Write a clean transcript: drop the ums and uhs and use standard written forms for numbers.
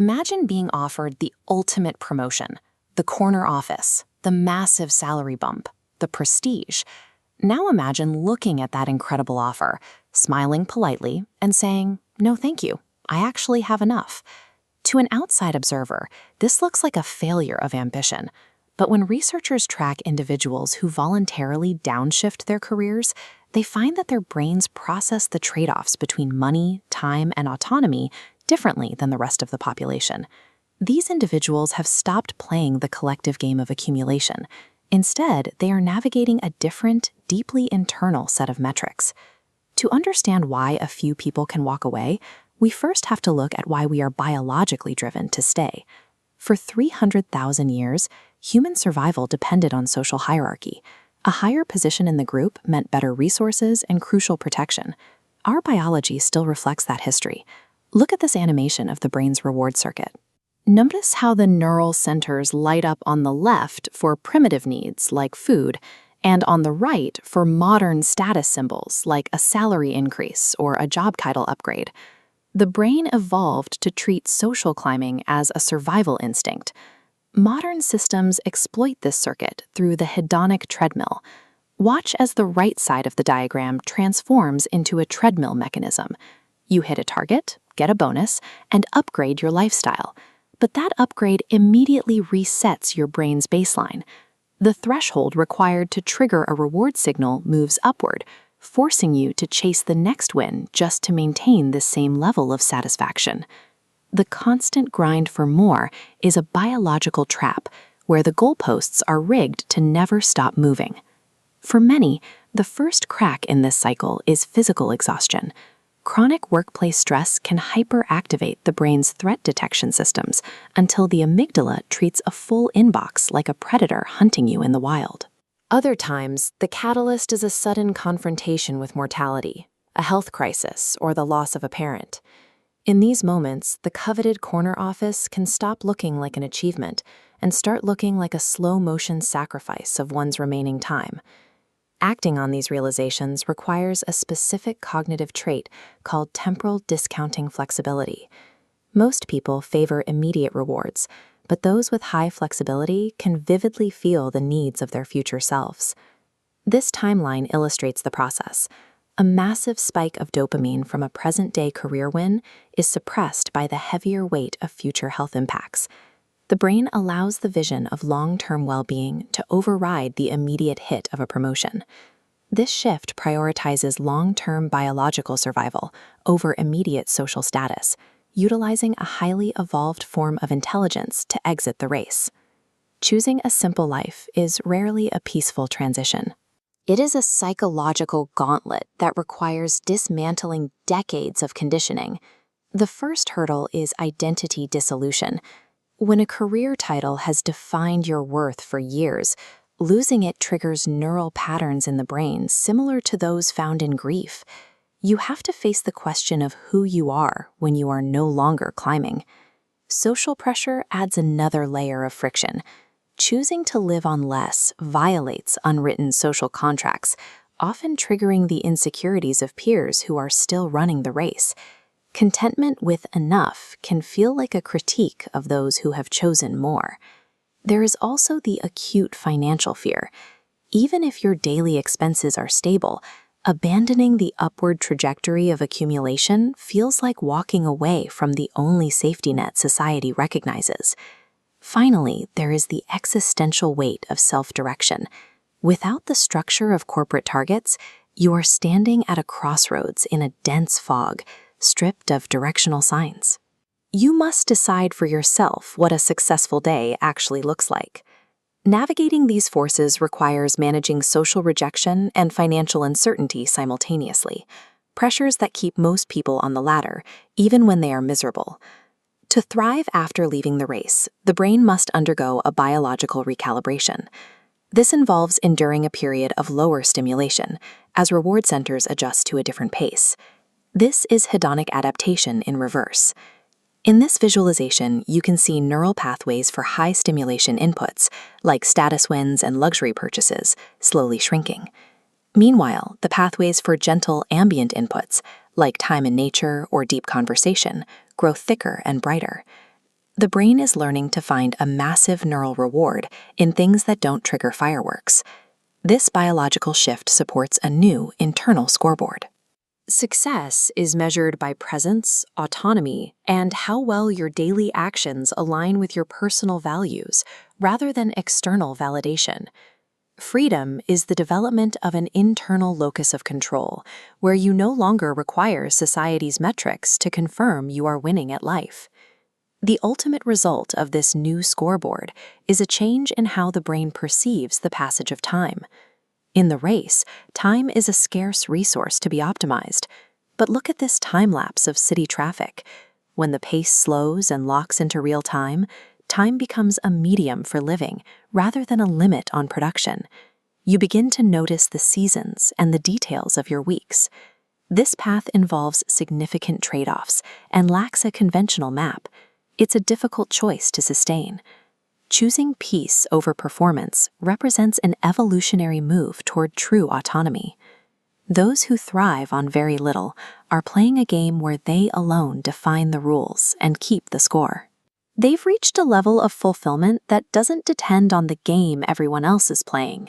Imagine being offered the ultimate promotion, the corner office, the massive salary bump, the prestige. Now imagine looking at that incredible offer, smiling politely, and saying, "No, thank you. I actually have enough." To an outside observer, this looks like a failure of ambition. But when researchers track individuals who voluntarily downshift their careers, they find that their brains process the trade-offs between money, time, and autonomy differently than the rest of the population. These individuals have stopped playing the collective game of accumulation. Instead, they are navigating a different, deeply internal set of metrics. To understand why a few people can walk away, we first have to look at why we are biologically driven to stay. For 300,000 years, human survival depended on social hierarchy. A higher position in the group meant better resources and crucial protection. Our biology still reflects that history. Look at this animation of the brain's reward circuit. Notice how the neural centers light up on the left for primitive needs like food, and on the right for modern status symbols like a salary increase or a job title upgrade. The brain evolved to treat social climbing as a survival instinct. Modern systems exploit this circuit through the hedonic treadmill. Watch as the right side of the diagram transforms into a treadmill mechanism. You hit a target, get a bonus, and upgrade your lifestyle. But that upgrade immediately resets your brain's baseline. The threshold required to trigger a reward signal moves upward, forcing you to chase the next win just to maintain the same level of satisfaction. The constant grind for more is a biological trap where the goalposts are rigged to never stop moving. For many, the first crack in this cycle is physical exhaustion. Chronic workplace stress can hyperactivate the brain's threat detection systems until the amygdala treats a full inbox like a predator hunting you in the wild. Other times, the catalyst is a sudden confrontation with mortality, a health crisis, or the loss of a parent. In these moments, the coveted corner office can stop looking like an achievement and start looking like a slow-motion sacrifice of one's remaining time. Acting on these realizations requires a specific cognitive trait called temporal discounting flexibility. Most people favor immediate rewards, but those with high flexibility can vividly feel the needs of their future selves. This timeline illustrates the process. A massive spike of dopamine from a present-day career win is suppressed by the heavier weight of future health impacts. The brain allows the vision of long-term well-being to override the immediate hit of a promotion. This shift prioritizes long-term biological survival over immediate social status, utilizing a highly evolved form of intelligence to exit the race. Choosing a simple life is rarely a peaceful transition. It is a psychological gauntlet that requires dismantling decades of conditioning. The first hurdle is identity dissolution. When a career title has defined your worth for years, losing it triggers neural patterns in the brain similar to those found in grief. You have to face the question of who you are when you are no longer climbing. Social pressure adds another layer of friction. Choosing to live on less violates unwritten social contracts, often triggering the insecurities of peers who are still running the race. Contentment with enough can feel like a critique of those who have chosen more. There is also the acute financial fear. Even if your daily expenses are stable, abandoning the upward trajectory of accumulation feels like walking away from the only safety net society recognizes. Finally, there is the existential weight of self-direction. Without the structure of corporate targets, you are standing at a crossroads in a dense fog, stripped of directional signs. You must decide for yourself what a successful day actually looks like. Navigating these forces requires managing social rejection and financial uncertainty simultaneously, pressures that keep most people on the ladder, even when they are miserable. To thrive after leaving the race, the brain must undergo a biological recalibration. This involves enduring a period of lower stimulation, as reward centers adjust to a different pace. This is hedonic adaptation in reverse. In this visualization, you can see neural pathways for high stimulation inputs, like status wins and luxury purchases, slowly shrinking. Meanwhile, the pathways for gentle ambient inputs, like time in nature or deep conversation, grow thicker and brighter. The brain is learning to find a massive neural reward in things that don't trigger fireworks. This biological shift supports a new internal scoreboard. Success is measured by presence, autonomy, and how well your daily actions align with your personal values, rather than external validation. Freedom is the development of an internal locus of control, where you no longer require society's metrics to confirm you are winning at life. The ultimate result of this new scoreboard is a change in how the brain perceives the passage of time. In the race, time is a scarce resource to be optimized. But look at this time lapse of city traffic. When the pace slows and locks into real time, time becomes a medium for living rather than a limit on production. You begin to notice the seasons and the details of your weeks. This path involves significant trade-offs and lacks a conventional map. It's a difficult choice to sustain. Choosing peace over performance represents an evolutionary move toward true autonomy. Those who thrive on very little are playing a game where they alone define the rules and keep the score. They've reached a level of fulfillment that doesn't depend on the game everyone else is playing.